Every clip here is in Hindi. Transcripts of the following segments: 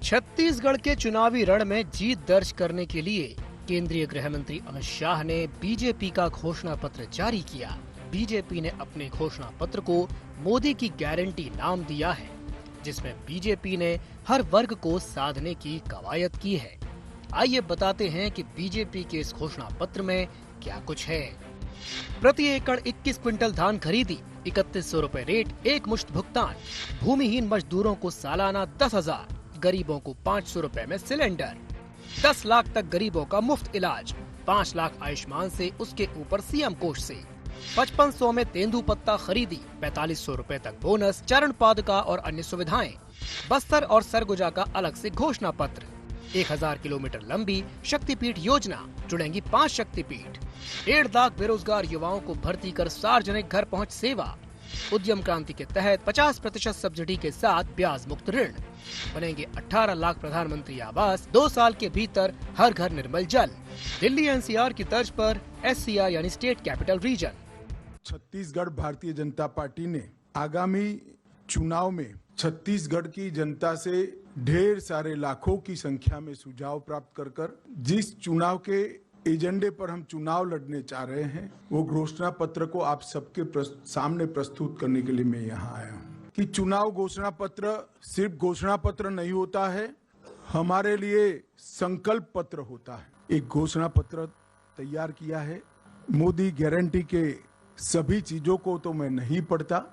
छत्तीसगढ़ के चुनावी रण में जीत दर्ज करने के लिए केंद्रीय गृह मंत्री अमित शाह ने बीजेपी का घोषणा पत्र जारी किया। बीजेपी ने अपने घोषणा पत्र को मोदी की गारंटी नाम दिया है, जिसमें बीजेपी ने हर वर्ग को साधने की कवायद की है। आइए बताते हैं कि बीजेपी के इस घोषणा पत्र में क्या कुछ है। प्रति एकड़ 21 क्विंटल धान खरीदी, 3100 रुपए रेट, एक मुश्त भुगतान, भूमिहीन मजदूरों को सालाना 10,000, गरीबों को 500 रुपए में सिलेंडर, 10 लाख तक गरीबों का मुफ्त इलाज, 5 लाख आयुष्मान से उसके ऊपर सीएम कोष से, 5500 में तेंदुपत्ता खरीदी, 4500 रुपए तक बोनस, चरण पादुका और अन्य सुविधाएं। बस्तर और सरगुजा का अलग से घोषणा पत्र। 1000 किलोमीटर लंबी शक्तिपीठ योजना, जुड़ेंगी 5 शक्तिपीठ। 1.5 लाख बेरोजगार युवाओं को भर्ती कर सार्वजनिक घर पहुंच सेवा। उद्यम क्रांति के तहत 50% सब्सिडी के साथ ब्याज मुक्त ऋण। बनेंगे 18 लाख प्रधानमंत्री आवास, 2 साल के भीतर हर घर निर्मल जल। दिल्ली एनसीआर की तर्ज पर एससीआर यानी state capital region. Chhattisgarh Bharatiya Janata party ने आगामी चुनाव में छत्तीसगढ़ की जनता से ढेर सारे लाखों की संख्या में सुझाव प्राप्त कर जिस चुनाव के एजेंडे पर हम चुनाव लड़ने चाह रहे हैं, वो घोषणा पत्र को आप सबके सामने प्रस्तुत करने के लिए मैं यहाँ आया हूँ। कि चुनाव घोषणा पत्र सिर्फ घोषणा पत्र नहीं होता है, हमारे लिए संकल्प पत्र होता है। एक घोषणा पत्र तैयार किया है। मोदी गारंटी के सभी चीजों को तो मैं नहीं पढ़ता।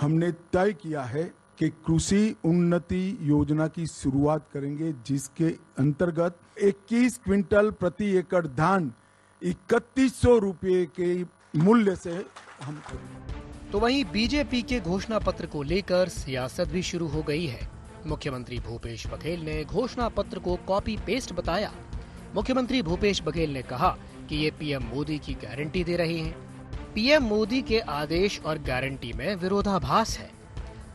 हमने तय किया है कि कृषि उन्नति योजना की शुरुआत करेंगे, जिसके अंतर्गत 21 क्विंटल प्रति एकड़ धान 3100 रुपये के मूल्य से हम करेंगे। तो वहीं बीजेपी के घोषणा पत्र को लेकर सियासत भी शुरू हो गई है। मुख्यमंत्री भूपेश बघेल ने घोषणा पत्र को कॉपी पेस्ट बताया। मुख्यमंत्री भूपेश बघेल ने कहा कि ये पीएम मोदी की गारंटी दे रहे हैं। पीएम मोदी के आदेश और गारंटी में विरोधाभास है।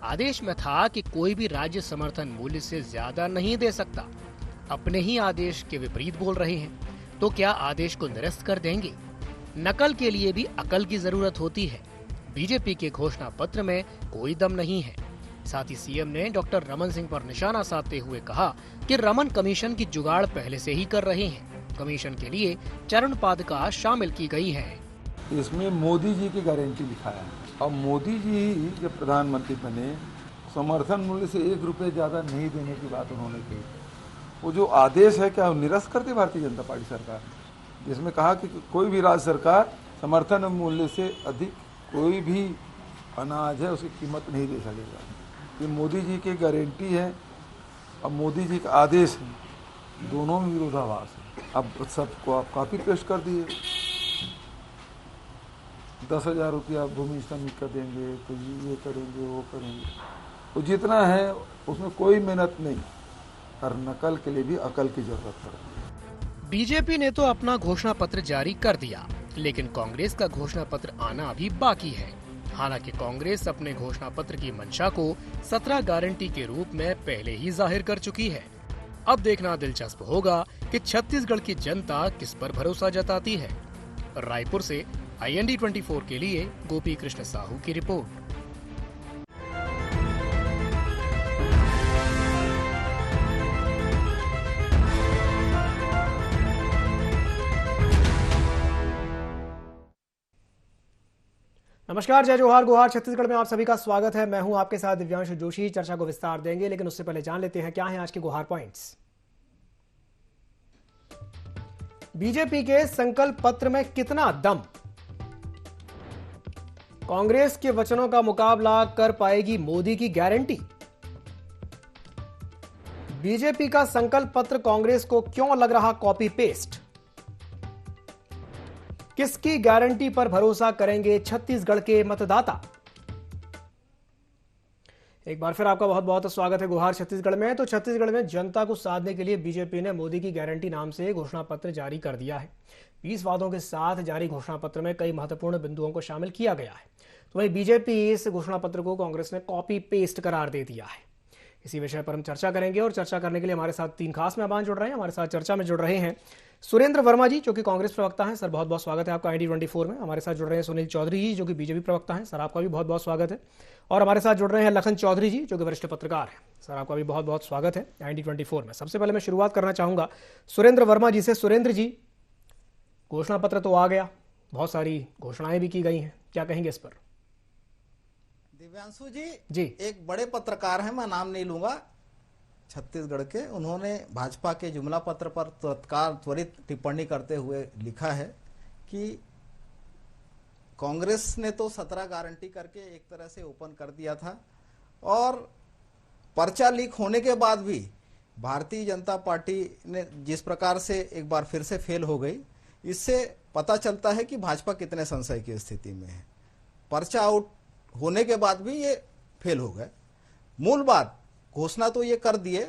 आदेश में था कि कोई भी राज्य समर्थन मूल्य से ज्यादा नहीं दे सकता। अपने ही आदेश के विपरीत बोल रहे हैं, तो क्या आदेश को निरस्त कर देंगे? नकल के लिए भी अकल की जरूरत होती है। बीजेपी के घोषणा पत्र में कोई दम नहीं है। साथ ही सीएम ने डॉक्टर रमन सिंह पर निशाना साधते हुए कहा कि रमन कमीशन की जुगाड़ पहले से ही कर रहे हैं। कमीशन के लिए चरण पादुका शामिल की गई है। इसमें मोदी जी की गारंटी लिखा है। अब मोदी जी जब प्रधानमंत्री बने, समर्थन मूल्य से 1 रुपये ज़्यादा नहीं देने की बात उन्होंने कही। वो जो आदेश है क्या निरस्त कर दी भारतीय जनता पार्टी सरकार, जिसमें कहा कि कोई भी राज्य सरकार समर्थन मूल्य से अधिक कोई भी अनाज है उसकी कीमत नहीं दे सकेगा। ये मोदी जी की गारंटी है और मोदी जी का आदेश है, दोनों में विरोधाभास है। अब सबको आप कॉपी पेस्ट कर दिए। 10,000 रुपया भूमि श्रमिक का देंगे, तो ये करेंगे वो करेंगे, तो जितना है उसमें कोई मेहनत नहीं और नकल के लिए भी अकल की जरूरत है। बीजेपी ने तो अपना घोषणा पत्र जारी कर दिया, लेकिन कांग्रेस का घोषणा पत्र आना अभी बाकी है। हालांकि कांग्रेस अपने घोषणा पत्र की मंशा को 17 गारंटी के रूप में पहले ही जाहिर कर चुकी है। अब देखना दिलचस्प होगा कि छत्तीसगढ़ की जनता किस पर भरोसा जताती है। रायपुर से IND 24 के लिए गोपी कृष्ण साहू की रिपोर्ट। नमस्कार, जय जोहार गुहार। छत्तीसगढ़ में आप सभी का स्वागत है। मैं हूं आपके साथ दिव्यांश जोशी। चर्चा को विस्तार देंगे, लेकिन उससे पहले जान लेते हैं क्या हैं आज के गुहार पॉइंट्स। बीजेपी के संकल्प पत्र में कितना दम? कांग्रेस के वचनों का मुकाबला कर पाएगी मोदी की गारंटी? बीजेपी का संकल्प पत्र कांग्रेस को क्यों लग रहा कॉपी पेस्ट? किसकी गारंटी पर भरोसा करेंगे छत्तीसगढ़ के मतदाता? एक बार फिर आपका बहुत बहुत स्वागत है गुहार छत्तीसगढ़ में। तो छत्तीसगढ़ में जनता को साधने के लिए बीजेपी ने मोदी की गारंटी नाम से घोषणा पत्र जारी कर दिया है। 20 वादों के साथ जारी घोषणा पत्र में कई महत्वपूर्ण बिंदुओं को शामिल किया गया है। तो वहीं बीजेपी इस घोषणा पत्र को कांग्रेस ने कॉपी पेस्ट करार दे दिया है। इसी विषय पर हम चर्चा करेंगे और चर्चा करने के लिए हमारे साथ 3 खास मेहमान जुड़ रहे हैं। हमारे साथ चर्चा में जुड़ रहे हैं सुरेंद्र वर्मा जी, जो कि कांग्रेस प्रवक्ता हैं। सर, बहुत बहुत स्वागत है आपका ID24 में। हमारे साथ जुड़ रहे हैं सुनील चौधरी जी, जो कि बीजेपी प्रवक्ता हैं। सर, आपका भी बहुत बहुत स्वागत है। और हमारे साथ जुड़ रहे हैं लखन चौधरी जी, जो कि वरिष्ठ पत्रकार हैं। सर, आपका भी बहुत बहुत स्वागत है ID24 में। सबसे पहले मैं शुरुआत करना चाहूँगा सुरेंद्र वर्मा जी से। सुरेंद्र जी, घोषणा पत्र तो आ गया, बहुत सारी घोषणाएं भी की गई हैं, क्या कहेंगे इस पर? दिव्यांशु जी जी, एक बड़े पत्रकार हैं, मैं नाम नहीं लूंगा, छत्तीसगढ़ के। उन्होंने भाजपा के जुमला पत्र पर तत्काल त्वरित टिप्पणी करते हुए लिखा है कि कांग्रेस ने तो 17 गारंटी करके एक तरह से ओपन कर दिया था, और पर्चा लीक होने के बाद भी भारतीय जनता पार्टी ने जिस प्रकार से एक बार फिर से फेल हो गई, इससे पता चलता है कि भाजपा कितने संशय की स्थिति में है। पर्चा आउट होने के बाद भी ये फेल हो गए। मूल बात, घोषणा तो ये कर दिए,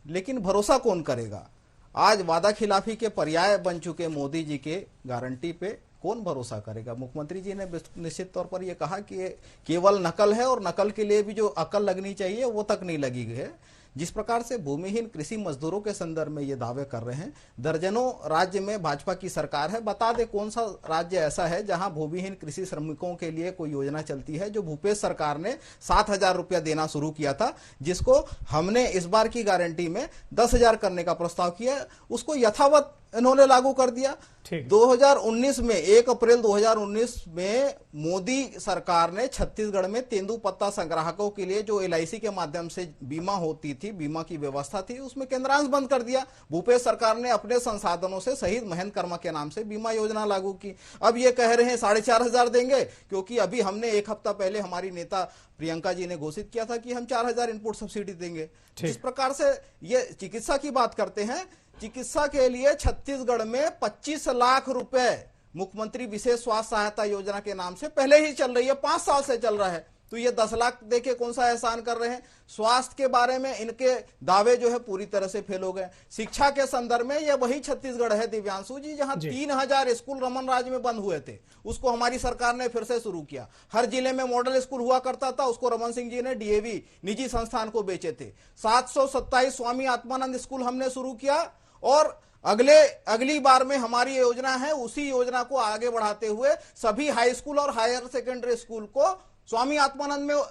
लेकिन भरोसा कौन करेगा? आज वादा खिलाफी के पर्याय बन चुके मोदी जी के गारंटी पे कौन भरोसा करेगा? मुख्यमंत्री जी ने निश्चित तौर पर यह कहा कि ये केवल नकल है, और नकल के लिए भी जो अकल लगनी चाहिए वो तक नहीं लगी है। जिस प्रकार से भूमिहीन कृषि मजदूरों के संदर्भ में ये दावे कर रहे हैं, दर्जनों राज्य में भाजपा की सरकार है, बता दे कौन सा राज्य ऐसा है जहां भूमिहीन कृषि श्रमिकों के लिए कोई योजना चलती है? जो भूपेश सरकार ने 7,000 रुपया देना शुरू किया था, जिसको हमने इस बार की गारंटी में 10,000 करने का प्रस्ताव किया, उसको यथावत इन्होंने लागू कर दिया। 2019 में 1 अप्रैल 2019 में मोदी सरकार ने छत्तीसगढ़ में तेंदुपत्ता संग्राहकों के लिए जो LIC के माध्यम से बीमा होती थी, बीमा की व्यवस्था थी, उसमें केंद्रांश बंद कर दिया। भूपेश सरकार ने अपने संसाधनों से शहीद महेंद्र कर्मा के नाम से बीमा योजना लागू की। अब ये कह रहे हैं 4,500 देंगे, क्योंकि अभी हमने 1 हफ्ता पहले हमारी नेता प्रियंका जी ने घोषित किया था कि हम 4,000 इनपुट सब्सिडी देंगे। जिस प्रकार से ये चिकित्सा की बात करते हैं, चिकित्सा के लिए छत्तीसगढ़ में 25 लाख रुपए मुख्यमंत्री विशेष स्वास्थ्य सहायता योजना के नाम से पहले ही चल रही है, 5 साल से चल रहा है। तो ये 10 लाख देके कौन सा एहसान कर रहे हैं? स्वास्थ्य के बारे में इनके दावे जो है पूरी तरह से फेल हो गए। शिक्षा के संदर्भ में ये वही छत्तीसगढ़ है दिव्यांशु जी, जहां 3,000 स्कूल रमन राज्य में बंद हुए थे, उसको हमारी सरकार ने फिर से शुरू किया। हर जिले में मॉडल स्कूल हुआ करता था, उसको रमन सिंह जी ने DAV निजी संस्थान को बेचे थे। 727 स्वामी आत्मानंद स्कूल हमने शुरू किया, और अगली बार में हमारी योजना है उसी योजना को आगे बढ़ाते हुए सभी हाई स्कूल और हायर सेकेंडरी स्कूल को स्वामी आत्मानंद में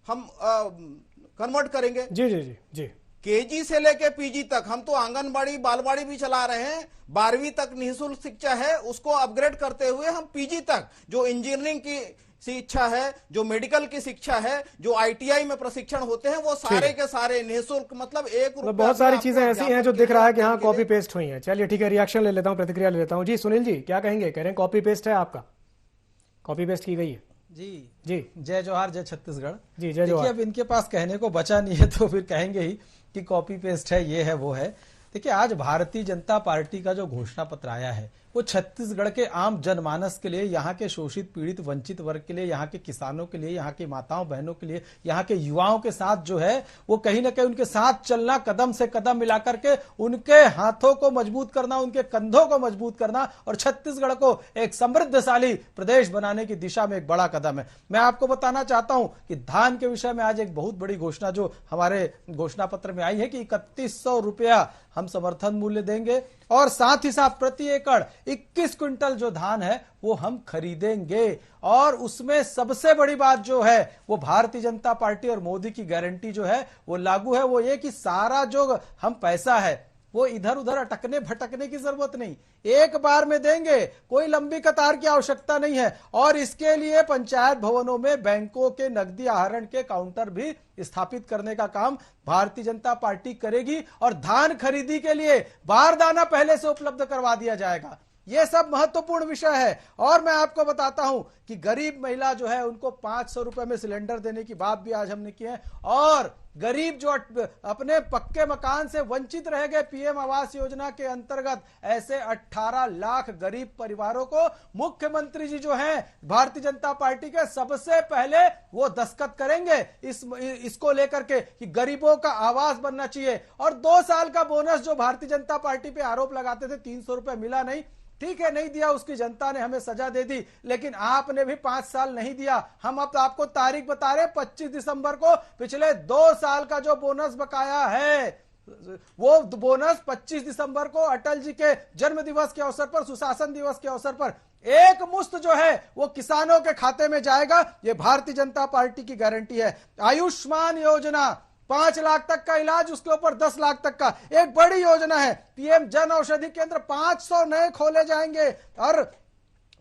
हम कन्वर्ट करेंगे। जी जी जी जी। KG से लेके PG तक हम तो आंगनबाड़ी बालवाड़ी भी चला रहे हैं। 12वीं तक निःशुल्क शिक्षा है, उसको अपग्रेड करते हुए हम PG तक, जो इंजीनियरिंग की शिक्षा है, जो मेडिकल की शिक्षा है, जो ITI में प्रशिक्षण होते हैं, वो सारे के सारे निःशुल्क, मतलब 1 रुपया। बहुत सारी चीजें ऐसी हैं जो दिख रहा है कि हाँ कॉपी पेस्ट हुई हैं। चलिए ठीक है, रिएक्शन ले लेता हूँ, प्रतिक्रिया ले लेता हूँ। जी सुनील जी, क्या कहेंगे? कह रहे हैं कॉपी पेस्ट है, आपका कॉपी पेस्ट की गई है। जी जी, जय जोहार, जय छत्तीसगढ़। जी जय जोहार। अब इनके पास कहने को बचा नहीं है तो फिर कहेंगे ही कि कॉपी पेस्ट है, ये है वो है। देखिए, आज भारतीय जनता पार्टी का जो घोषणा पत्र आया है वो छत्तीसगढ़ के आम जनमानस के लिए, यहाँ के शोषित पीड़ित वंचित वर्ग के लिए, यहाँ के किसानों के लिए, यहाँ की माताओं बहनों के लिए, यहाँ के युवाओं के साथ जो है वो कहीं ना कहीं उनके साथ चलना, कदम से कदम मिलाकर के उनके हाथों को मजबूत करना, उनके कंधों को मजबूत करना, और छत्तीसगढ़ को एक समृद्धशाली प्रदेश बनाने की दिशा में एक बड़ा कदम है। मैं आपको बताना चाहता हूं कि धान के विषय में आज एक बहुत बड़ी घोषणा जो हमारे घोषणा पत्र में आई है कि 3100 रुपया हम समर्थन मूल्य देंगे, और साथ ही साथ प्रति एकड़ 21 क्विंटल जो धान है वो हम खरीदेंगे। और उसमें सबसे बड़ी बात जो है वो भारतीय जनता पार्टी और मोदी की गारंटी जो है वो लागू है। वो ये कि सारा जो हम पैसा है वो इधर उधर अटकने भटकने की जरूरत नहीं, एक बार में देंगे, कोई लंबी कतार की आवश्यकता नहीं है। और इसके लिए पंचायत भवनों में बैंकों के नकदी आहरण के काउंटर भी स्थापित करने का काम भारतीय जनता पार्टी करेगी, और धान खरीदी के लिए बारदाना पहले से उपलब्ध करवा दिया जाएगा। ये सब महत्वपूर्ण विषय है। और मैं आपको बताता हूं कि गरीब महिला जो है उनको 500 रुपए में सिलेंडर देने की बात भी आज हमने की है, और गरीब जो अपने पक्के मकान से वंचित रह गए PM आवास योजना के अंतर्गत ऐसे 18 लाख गरीब परिवारों को मुख्यमंत्री जी जो हैं भारतीय जनता पार्टी के, सबसे पहले वो दस्तखत करेंगे इसको लेकर के कि गरीबों का आवास बनना चाहिए। और 2 साल का बोनस जो भारतीय जनता पार्टी पे आरोप लगाते थे 300 रुपए मिला नहीं, ठीक है नहीं दिया, उसकी जनता ने हमें सजा दे दी, लेकिन आपने भी 5 साल नहीं दिया। हम अब आपको तारीख बता रहे हैं, 25 दिसंबर को पिछले 2 साल का जो बोनस बकाया है, वो बोनस 25 दिसंबर को अटल जी के जन्म दिवस के अवसर पर, सुशासन दिवस के अवसर पर एक मुश्त जो है वो किसानों के खाते में जाएगा। ये भारतीय जनता पार्टी की गारंटी है। आयुष्मान योजना, 5 लाख तक का इलाज, उसके ऊपर 10 लाख तक का एक बड़ी योजना है। पीएम जन औषधि केंद्र 500 नए खोले जाएंगे। और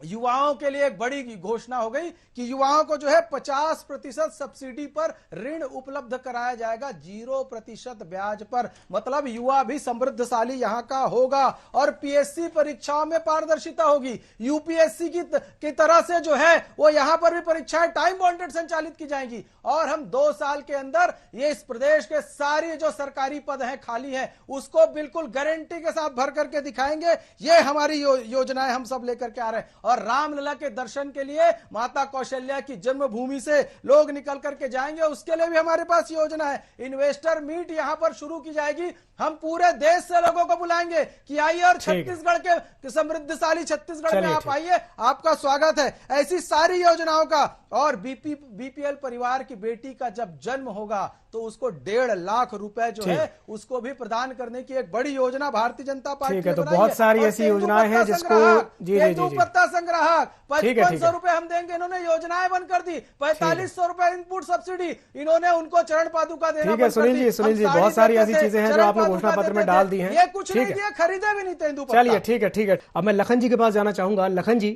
युवाओं के लिए एक बड़ी घोषणा हो गई कि युवाओं को जो है 50% सब्सिडी पर ऋण उपलब्ध कराया जाएगा, 0% ब्याज पर। मतलब युवा भी समृद्धशाली यहां का होगा। और पीएससी परीक्षाओं में पारदर्शिता होगी। यूपीएससी की तरह से जो है वो यहां पर भी परीक्षाएं टाइम बाउंडेड संचालित की जाएंगी। और हम 2 साल के अंदर ये इस प्रदेश के सारी जो सरकारी पद हैं खाली हैं, उसको बिल्कुल गारंटी के साथ भर करके दिखाएंगे। ये हमारी योजनाएं हम सब लेकर के आ रहे हैं। और रामलला के दर्शन के लिए माता कौशल्या की जन्मभूमि से लोग निकल करके जाएंगे, उसके लिए भी हमारे पास योजना है। इन्वेस्टर मीट यहां पर शुरू की जाएगी। हम पूरे देश से लोगों को बुलाएंगे कि आइए और छत्तीसगढ़ के समृद्धशाली छत्तीसगढ़ में आप आइए, आपका स्वागत है। ऐसी सारी योजनाओं का। और बीपीएल परिवार की बेटी का जब जन्म होगा तो उसको 1.5 लाख रुपए जो है उसको भी प्रदान करने की एक बड़ी योजना भारतीय जनता पार्टी ने तो बनाई बहुत है। सारी ऐसी योजनाएं हैं जिसको पत्ता संग्राहक 5500 रुपए हम देंगे, इन्होंने योजनाएं बंद कर दी। 4500 रुपए इनपुट सब्सिडी, इन्होंने उनको चरण पादुका देना ठीक है। सुनील जी बहुत सारी ऐसी चीजें हैं जो आपने घोषणा पत्र में डाल दी हैं। ये कुछ नहीं दिया, खरीदे भी नहीं तेंदुपत्ता। चलिए ठीक है। अब मैं लखन जी के पास जाना चाहूंगा। लखन जी,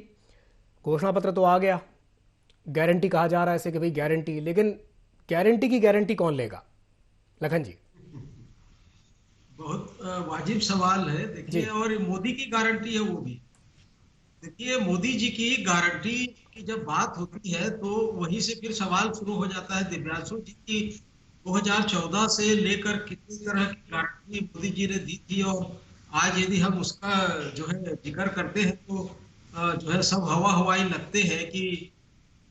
घोषणा पत्र तो आ गया, गारंटी कहा जा रहा है इसे कि भाई गारंटी, लेकिन गारंटी की गारंटी कौन लेगा? लखन जी, बहुत वाजिब सवाल है। देखिए, और मोदी की गारंटी है वो भी। देखिए, मोदी जी की गारंटी की जब बात होती है तो वहीं से फिर सवाल शुरू हो जाता है दिव्यांशु जी की 2014 से लेकर कितनी तरह की गारंटी मोदी जी ने दी थी। और आज यदि हम उसका जो है जिक्र करते हैं तो जो है सब हवा हवाई लगते हैं कि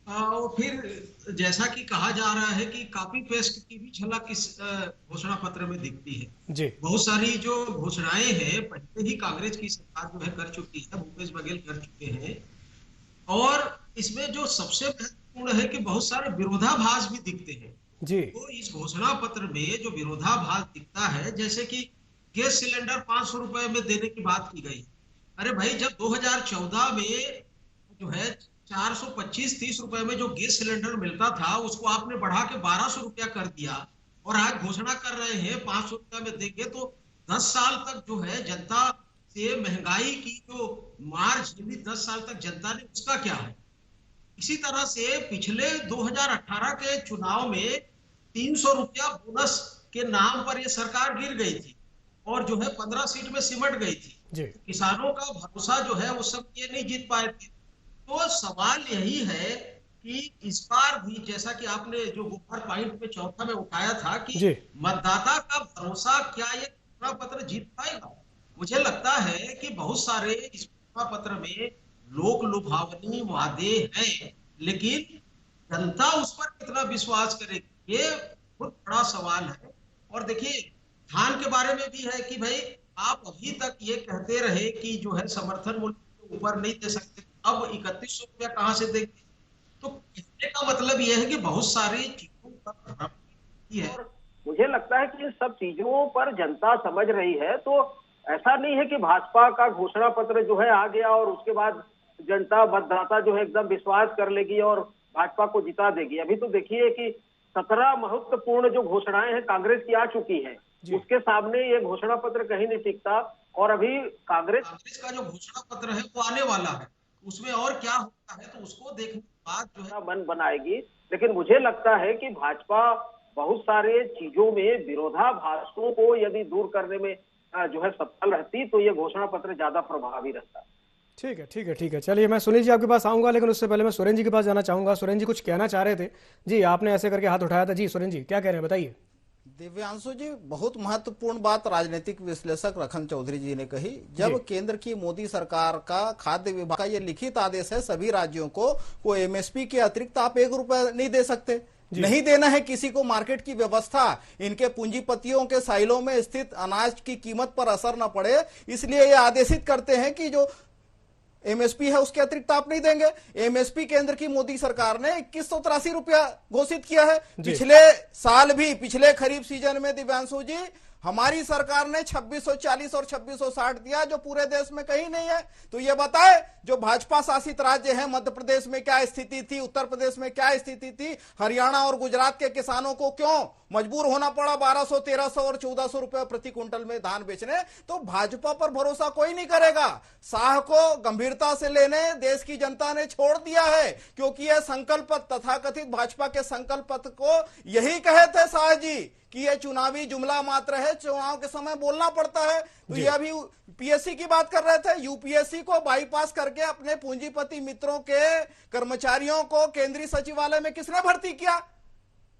और फिर जैसा कि कहा जा रहा है कि कॉपी पेस्ट की भी झलक इस घोषणा पत्र में दिखती है जी। बहुत सारी जो घोषणाएं हैं पहले ही कांग्रेस की सरकार जो है कर चुकी है, भूपेश बघेल कर चुके हैं। और इसमें जो सबसे महत्वपूर्ण है कि बहुत सारे विरोधाभास भी दिखते हैं जी। तो इस घोषणा पत्र में जो विरोधाभास दिखता है, जैसे कि गैस सिलेंडर 500 रुपए में देने की बात की गई। अरे भाई, जब 2014 में जो है 425-30 रुपए में जो गैस सिलेंडर मिलता था उसको आपने बढ़ा के 1200 रुपया कर दिया और आज घोषणा कर रहे हैं 500 रुपया में देंगे। तो 10 साल तक जो है जनता से महंगाई की जो मार झेली 10 साल तक जनता ने, उसका क्या है? इसी तरह से पिछले 2018 के चुनाव में 300 रुपया बोनस के नाम पर यह सरकार गिर गई थी और जो है 15 सीट में सिमट गई थी। किसानों का भरोसा जो है वो सब ये नहीं जीत पाए थे। तो सवाल यही है कि इस बार भी जैसा कि आपने जो गुफार पॉइंट में चौथा में उठाया था कि मतदाता का भरोसा, क्या ये घोषणा पत्र जीत पाएगा? मुझे लगता है कि बहुत सारे इस घोषणा पत्र में लोक लुभावनी वादे हैं, लेकिन जनता उस पर कितना विश्वास करेगी, ये बहुत बड़ा सवाल है। और देखिए, धान के बारे में भी है कि भाई आप अभी तक ये कहते रहे कि जो है समर्थन मूल्य के ऊपर नहीं दे सकते, अब 3100 रुपया कहां से देंगे? तो कहने का मतलब यह है कि बहुत सारी चीजों पर है। मुझे लगता है कि इन सब चीजों पर जनता समझ रही है। तो ऐसा नहीं है कि भाजपा का घोषणा पत्र जो है आ गया और उसके बाद जनता मतदाता जो है एकदम विश्वास कर लेगी और भाजपा को जिता देगी। अभी तो देखिए कि 17 महत्वपूर्ण जो घोषणाएं हैं कांग्रेस की आ चुकी है, उसके सामने ये घोषणा पत्र कहीं नहीं टिकता। और अभी कांग्रेस का जो घोषणा पत्र है वो आने वाला है, उसमें और क्या होता है तो उसको देखने के बाद जो है मन बनाएगी। लेकिन मुझे लगता है कि भाजपा बहुत सारे चीजों में विरोधाभासों को यदि दूर करने में जो है सफल रहती तो ये घोषणा पत्र ज्यादा प्रभावी रहता। ठीक है। चलिए, मैं सुनील जी आपके पास आऊंगा, लेकिन उससे पहले मैं सुरेंद्र जी के पास जाना चाहूंगा। सुरेंद्र जी कुछ कहना चाह रहे थे जी, आपने ऐसे करके हाथ उठाया था जी। सुरेंद्र जी क्या कह रहे हैं, बताइए। दिव्यांशु जी, बहुत महत्वपूर्ण बात राजनीतिक विश्लेषक रखन चौधरी जी ने कही। जब केंद्र की मोदी सरकार का खाद्य विभाग का ये लिखित आदेश है सभी राज्यों को, वो एमएसपी के अतिरिक्त आप 1 रुपया नहीं दे सकते, नहीं देना है किसी को। मार्केट की व्यवस्था, इनके पूंजीपतियों के साइलों में स्थित अनाज की कीमत पर असर न पड़े, इसलिए ये आदेशित करते हैं कि जो एमएसपी है उसके अतिरिक्त आप नहीं देंगे। एमएसपी केंद्र की मोदी सरकार ने 2183 रुपया घोषित किया है। पिछले साल भी, पिछले खरीफ सीजन में दिव्यांशु जी, हमारी सरकार ने 2640 और 2660 दिया, जो पूरे देश में कहीं नहीं है। तो ये बताए जो भाजपा शासित राज्य है, मध्य प्रदेश में क्या स्थिति थी, उत्तर प्रदेश में क्या स्थिति थी, हरियाणा और गुजरात के किसानों को क्यों मजबूर होना पड़ा 1200, 1300 और 1400 रुपए प्रति क्विंटल में धान बेचने। तो भाजपा पर भरोसा कोई नहीं करेगा। शाह को गंभीरता से लेने देश की जनता ने छोड़ दिया है, क्योंकि यह संकल्प तथाकथित भाजपा के संकल्प पत्र को यही कहे थे शाह जी कि ये चुनावी जुमला मात्र है, चुनाव के समय बोलना पड़ता है। तो ये अभी पीएससी की बात कर रहे थे, यूपीएससी को बाईपास करके अपने पूंजीपति मित्रों के कर्मचारियों को केंद्रीय सचिवालय में किसने भर्ती किया?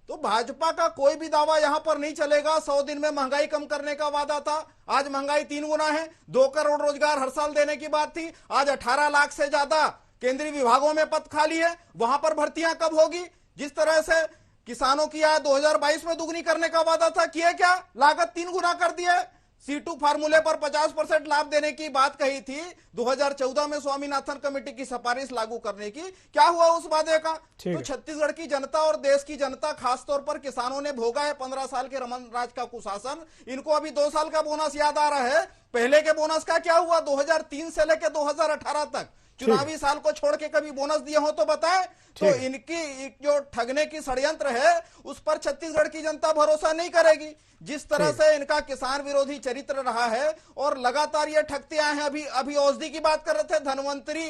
तो भाजपा का कोई भी दावा यहां पर नहीं चलेगा। 100 दिन में महंगाई कम करने का वादा था, आज महंगाई 3 गुना है। 2 करोड़ रोजगार हर साल देने की बात थी, आज 18 लाख से ज्यादा केंद्रीय विभागों में पद खाली है, वहां पर भर्तियां कब होगी? जिस तरह से किसानों की आय 2022 में दुगनी करने का वादा था, किए क्या? लागत 3 गुना कर दिए। C2 फार्मूले पर 50% लाभ देने की बात कही थी 2014 में स्वामीनाथन कमेटी की सिफारिश लागू करने की, क्या हुआ उस वादे का? तो छत्तीसगढ़ की जनता और देश की जनता, खासतौर पर किसानों ने भोगा है 15 साल के रमन राज का कुशासन। इनको अभी 2 साल का बोनस याद आ रहा है। पहले के बोनस का क्या हुआ? 2003 से लेकर 2018 तक चुनावी साल को छोड़ के कभी बोनस दिए हो तो बताएं। तो इनकी जो ठगने की षड्यंत्र है उस पर छत्तीसगढ़ की जनता भरोसा नहीं करेगी। जिस तरह से इनका किसान विरोधी चरित्र रहा है और लगातार ये ठगते आए हैं। अभी औषधि की बात कर रहे थे, धनवंतरी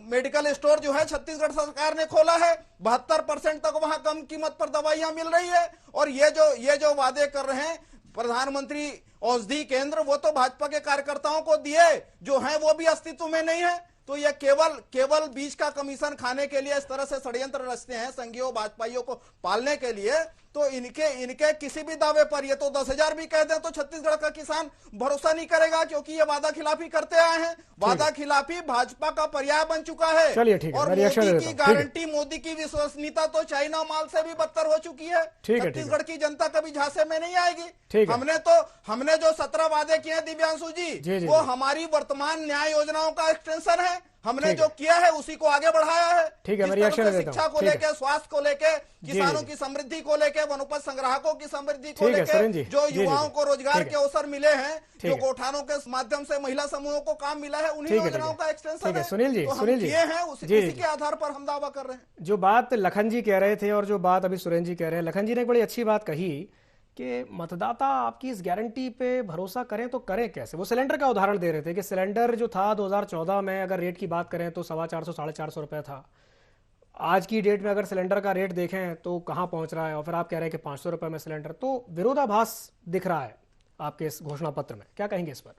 मेडिकल स्टोर जो है छत्तीसगढ़ सरकार ने खोला है, 72% तक वहां कम कीमत पर दवाइयां मिल रही है। और ये जो वादे कर रहे हैं प्रधानमंत्री औषधि केंद्र, वो तो भाजपा के कार्यकर्ताओं को दिए जो हैं वो भी अस्तित्व में नहीं है। तो ये केवल बीच का कमीशन खाने के लिए इस तरह से षड्यंत्र रचते हैं संघीय भाजपाइयों को पालने के लिए। तो इनके किसी भी दावे पर ये तो 10,000 भी कह दें तो छत्तीसगढ़ का किसान भरोसा नहीं करेगा, क्योंकि ये वादा खिलाफी करते आए हैं। वादा खिलाफी भाजपा का पर्याय बन चुका है। और मोदी की गारंटी, मोदी की विश्वसनीयता तो चाइना माल से भी बदतर हो चुकी है। छत्तीसगढ़ की जनता कभी झांसे में नहीं आएगी। हमने जो 17 वादे किए हैं दिव्यांशु जी, वो हमारी वर्तमान न्याय योजनाओं का एक्सटेंशन है। हमने जो किया है उसी को आगे बढ़ाया है। ठीक है, मैं रिएक्शन देता हूं। शिक्षा को लेके, स्वास्थ्य को लेके, किसानों की समृद्धि को लेके, वनोपज संग्राहकों की समृद्धि को लेके, जो युवाओं को रोजगार के अवसर मिले हैं, जो गौठानों के माध्यम से महिला समूहों को काम मिला है, उन्हीं योजनाओं का एक्सटेंशन है। सुनील जी, ये हैं, उसी के आधार पर हम दावा कर रहे हैं। जो बात लखन जी कह रहे थे और जो बात अभी सुरेंद्र जी कह रहे हैं, लखन जी ने एक बड़ी अच्छी बात कही कि मतदाता आपकी इस गारंटी पे भरोसा करें तो करें कैसे। वो सिलेंडर का उदाहरण दे रहे थे कि सिलेंडर जो था 2014 में, अगर रेट की बात करें तो 450, 450 रुपए था। आज की डेट में अगर सिलेंडर का रेट देखें तो कहां पहुंच रहा है, और फिर आप कह रहे हैं कि 500 रुपए में सिलेंडर। तो विरोधाभास दिख रहा है आपके इस घोषणा पत्र में, क्या कहेंगे इस पर?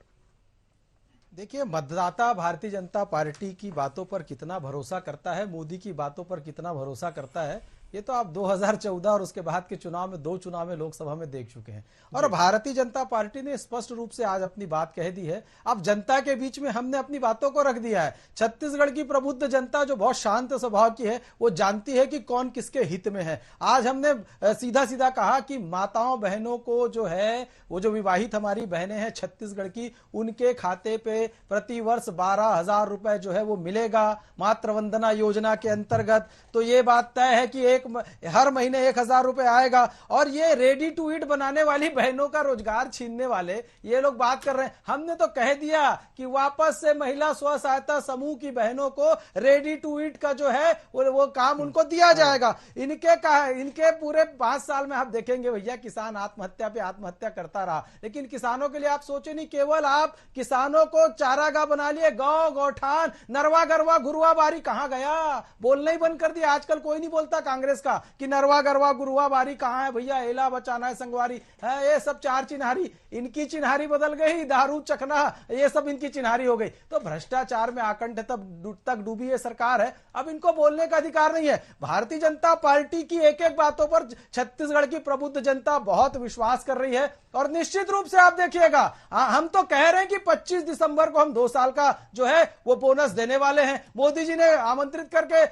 देखिए, मतदाता भारतीय जनता पार्टी की बातों पर कितना भरोसा करता है, मोदी की बातों पर कितना भरोसा करता है, ये तो आप 2014 और उसके बाद के चुनाव में, 2 चुनाव में लोकसभा में देख चुके हैं। और भारतीय जनता पार्टी ने स्पष्ट रूप से आज अपनी बात कह दी है। अब जनता के बीच में हमने अपनी बातों को रख दिया है। छत्तीसगढ़ की प्रबुद्ध जनता जो बहुत शांत स्वभाव की है, वो जानती है कि कौन किसके हित में है। आज हमने सीधा सीधा कहा कि माताओं बहनों को जो है, वो जो विवाहित हमारी बहनें हैं छत्तीसगढ़ की, उनके खाते पे प्रतिवर्ष 12,000 रुपए जो है वो मिलेगा मातृ वंदना योजना के अंतर्गत। तो ये बात तय है कि हर महीने 1,000 रुपए आएगा। और ये रेडी टू ईट बनाने वाली बहनों का रोजगार छीनने वाले ये लोग बात कर रहे हैं। हमने तो कह दिया कि वापस से महिला स्व सहायता समूह की बहनों को रेडी टू ईट का जो है वो काम उनको दिया जाएगा। इनके पूरे 5 साल में आप देखेंगे भैया, किसान आत्महत्या पे आत्महत्या करता रहा, लेकिन किसानों के लिए आप सोचे नहीं। केवल आप किसानों को चारागाह बना लिए, गौ गौठान, नरवा गरवा गुरुआ बारी कहां गया, बोलना ही बंद कर दिया। आजकल कोई नहीं बोलता कांग्रेस का कि नरवा गरवा गुरुआ बारी कहां है भैया, एला बचाना है, संगवारी है, ये सब 4 चिन्हारी। इनकी चिन्हारी बदल गई, दारू चखना, ये सब इनकी चिन्हारी हो गई। तो भ्रष्टाचार में आकंठ तक डूबी ये सरकार है। अब इनको बोलने का अधिकार नहीं है। भारतीय जनता पार्टी की एक एक बातों पर छत्तीसगढ़ की प्रबुद्ध जनता बहुत विश्वास कर रही है। और निश्चित रूप से आप देखिएगा, हम तो कह रहे हैं कि 25 दिसंबर को हम 2 साल का जो है वो बोनस देने वाले हैं। मोदी जी ने आमंत्रित करके,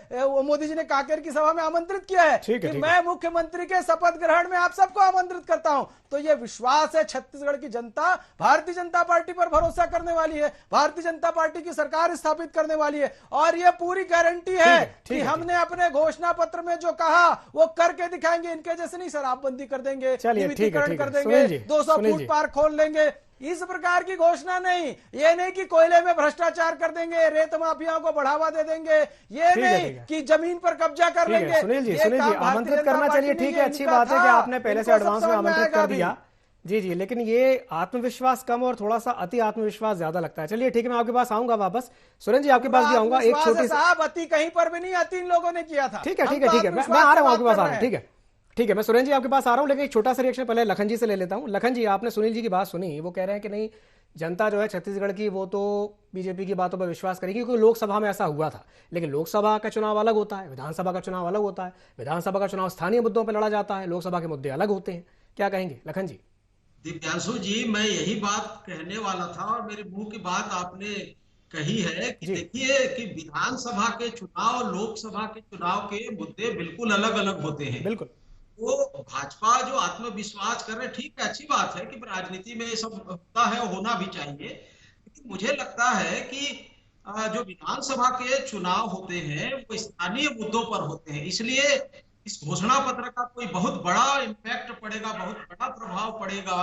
मोदी जी ने कांकेर की सभा में आमंत्रित किया है ठीक है, कि ठीक मैं मुख्यमंत्री के शपथ ग्रहण में आप सबको आमंत्रित करता हूं। तो ये विश्वास है छत्तीसगढ़ की जनता भारतीय जनता पार्टी पर भरोसा करने वाली है, भारतीय जनता पार्टी की सरकार स्थापित करने वाली है, और ये पूरी गारंटी है कि हमने अपने घोषणा पत्र में जो कहा वो करके दिखाएंगे। इनके जैसे नहीं शराबबंदी कर देंगे, नियमितीकरण कर देंगे, 200 फूट पार्क खोल लेंगे, इस प्रकार की घोषणा नहीं। ये नहीं कि कोयले में भ्रष्टाचार कर देंगे, रेत माफियाओं को बढ़ावा दे देंगे, ये नहीं कि जमीन पर कब्जा कर लेंगे। सुनील जी आमंत्रित करना, चलिए ठीक है, अच्छी बात है कि आपने पहले से एडवांस में आमंत्रित कर दिया। जी, लेकिन ये आत्मविश्वास कम और थोड़ा सा अति आत्मविश्वास ज्यादा लगता है। चलिए ठीक है, मैं आपके पास आऊंगा वापस। सुरेंद्र जी आपके पास भी आऊंगा। एक छोटी साहब अति कहीं पर भी नहीं, अति इन लोगों ने किया था। ठीक है, मैं आ रहा हूँ आपके पास आ रहा हूँ। ठीक है, मैं सुरेंद्र जी आपके पास आ रहा हूं, लेकिन एक छोटा सा रिएक्शन पहले लखन जी से ले लेता हूं। लखन जी, आपने सुनील जी की बात सुनी, वो कह रहे हैं कि नहीं, जनता जो है छत्तीसगढ़ की वो तो बीजेपी की बातों पर विश्वास करेगी, क्योंकि लोकसभा में ऐसा हुआ था। लेकिन लोकसभा का चुनाव अलग होता है, विधानसभा का चुनाव अलग होता है। विधानसभा का चुनाव स्थानीय मुद्दों पर लड़ा जाता है, लोकसभा के मुद्दे अलग होते हैं। क्या कहेंगे लखन जी? दिव्यांशु जी, मैं यही बात कहने वाला था और मेरे मुंह की बात आपने कही है कि देखिए कि विधानसभा के चुनाव, लोकसभा के चुनाव के मुद्दे बिल्कुल अलग अलग होते हैं। बिल्कुल। वो भाजपा जो आत्मविश्वास कर रहे, ठीक है, अच्छी बात है कि राजनीति में ये सब होता है, होना भी चाहिए। लेकिन मुझे लगता है कि जो विधानसभा के चुनाव होते हैं वो स्थानीय मुद्दों पर होते हैं, इसलिए इस घोषणा पत्र का कोई बहुत बड़ा इम्पैक्ट पड़ेगा, बहुत बड़ा प्रभाव पड़ेगा,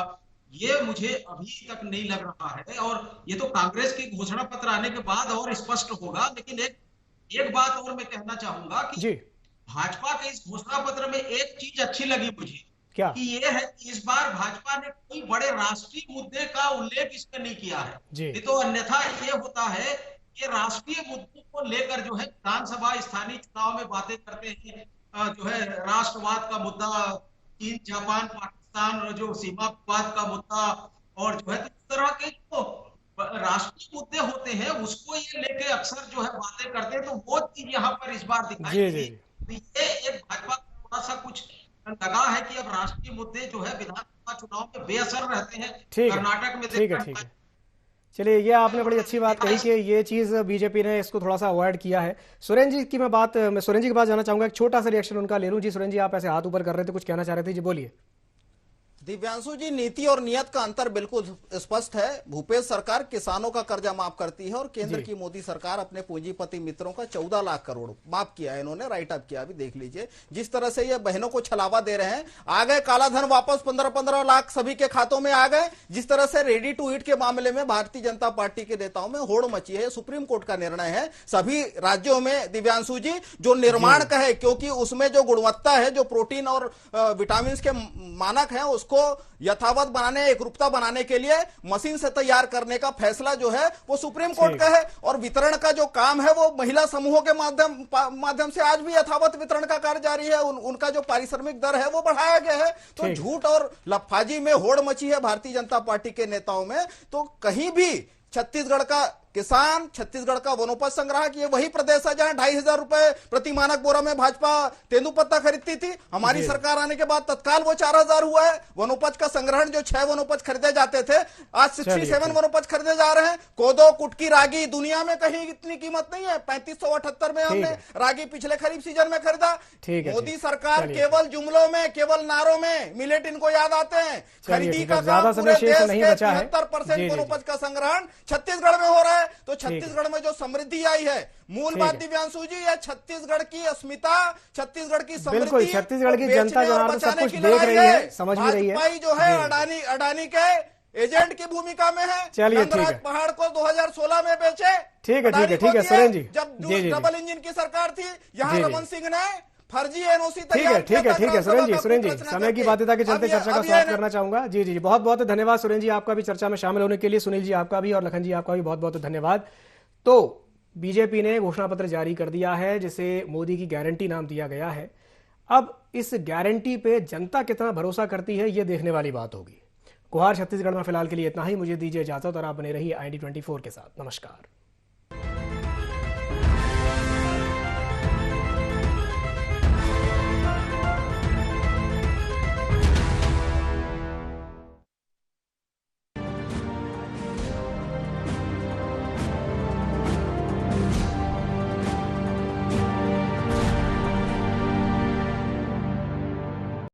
ये मुझे अभी तक नहीं लग रहा है। और ये तो कांग्रेस की घोषणा पत्र आने के बाद और स्पष्ट होगा। लेकिन एक बात और मैं कहना चाहूंगा कि भाजपा के इस घोषणा पत्र में एक चीज अच्छी लगी मुझे, क्या? कि ये है कि इस बार भाजपा ने कोई बड़े राष्ट्रीय मुद्दे का उल्लेख इसमें नहीं किया है। नहीं तो अन्यथा ये होता है कि राष्ट्रीय मुद्दों को लेकर जो है विधानसभा स्थानीय चुनाव में बातें करते हैं, जो है राष्ट्रवाद का मुद्दा, चीन जापान पाकिस्तान जो सीमा विवाद का मुद्दा, और जो है इस तरह के जो राष्ट्रीय मुद्दे होते हैं उसको ये लेके अक्सर जो है बातें करते हैं। तो वो चीज यहाँ पर इस बार दिखाई दी। ये एक भाजपा को थोड़ा सा कुछ लगा है कि अब राष्ट्रीय मुद्दे जो है विधानसभा चुनाव में बेअसर रहते हैं। कर्नाटक में ठीक है। चलिए, ये आपने बड़ी अच्छी बात कही कि ये चीज बीजेपी ने इसको थोड़ा सा अवॉइड किया है। सुरेंद्र जी की मैं सुरेंद्र जी के पास जाना चाहूंगा, एक छोटा सा रिएक्शन उनका ले लूं। जी सुरेंद्र जी, आप ऐसे हाथ ऊपर कर रहे थे, कुछ कहना चाह रहे थे, जी बोलिए। दिव्यांशु जी, नीति और नियत का अंतर बिल्कुल स्पष्ट है। भूपेश सरकार किसानों का कर्जा माफ करती है और केंद्र की मोदी सरकार अपने पूंजीपति मित्रों का 14 लाख करोड़ माफ किया है, इन्होंने राइट अप किया। अभी देख लीजिए जिस तरह से ये बहनों को छलावा दे रहे हैं। आ गए काला धन वापस, 15-15 लाख सभी के खातों में आ गए। जिस तरह से रेडी टू ईट के मामले में भारतीय जनता पार्टी के नेताओं में होड़ मची है। सुप्रीम कोर्ट का निर्णय है सभी राज्यों में दिव्यांशु जी, जो निर्माण का है, क्योंकि उसमें जो गुणवत्ता है, जो प्रोटीन और विटामिन के मानक है, उसको यथावत बनाने, एकरूपता बनाने के लिए मशीन से तैयार करने का फैसला जो है वो सुप्रीम कोर्ट का है। और वितरण का जो काम है वो महिला समूहों के माध्यम से आज भी यथावत वितरण का कार्य जारी है। उनका जो पारिश्रमिक दर है वो बढ़ाया गया है। तो झूठ और लफाजी में होड़ मची है भारतीय जनता पार्टी के नेताओं में। तो कहीं भी छत्तीसगढ़ का किसान, छत्तीसगढ़ का वनोपज संग्राहक, ये वही प्रदेश है जहां 2,500 रुपए प्रति मानक बोरा में भाजपा तेंदुपत्ता खरीदती थी। हमारी सरकार आने के बाद तत्काल वो 4,000 हुआ है। वनोपज का संग्रहण, जो 6 वनोपज खरीदे जाते थे, आज 67 वनोपज खरीदे जा रहे हैं। कोदो, कुटकी, रागी, दुनिया में कहीं इतनी कीमत नहीं है। 3578 में हमने रागी पिछले खरीफ सीजन में खरीदा। मोदी सरकार केवल जुमलों में, केवल नारों में, मिलेट इनको याद आते हैं। खरीदी का काम पूरे देश के 73% वनोपज का संग्रहण छत्तीसगढ़ में हो रहा है। तो छत्तीसगढ़ में जो समृद्धि आई है, मूल बात दिव्यांशु जी, यह छत्तीसगढ़ की अस्मिता, छत्तीसगढ़ की समृद्धि, छत्तीसगढ़ की जनता जनार्दन सब कुछ देख रही है, समझ भी रही है। भाजपा जो है अडानी के एजेंट की भूमिका में है। चलिए पहाड़ को 2016 में बेचे। ठीक है सुरेंद्र जी, जब डबल इंजन की सरकार थी, यहाँ रमन सिंह ने फर्जी एनओसी ठीक है सुरेंद्र जी, समय की बाध्यता के चलते चर्चा का समाप्त करना चाहूंगा। जी बहुत बहुत धन्यवाद सुरेंद्र जी, आपका भी चर्चा में शामिल होने के लिए। सुनील जी आपका भी, और लखन जी आपका भी बहुत बहुत धन्यवाद। तो बीजेपी ने घोषणा पत्र जारी कर दिया है जिसे मोदी की गारंटी नाम दिया गया है। अब इस गारंटी पे जनता कितना भरोसा करती है, ये देखने वाली बात होगी। गुहार छत्तीसगढ़ में फिलहाल के लिए इतना ही। मुझे दीजिए इजाजत और आप बने रहिए IND24 के साथ। नमस्कार।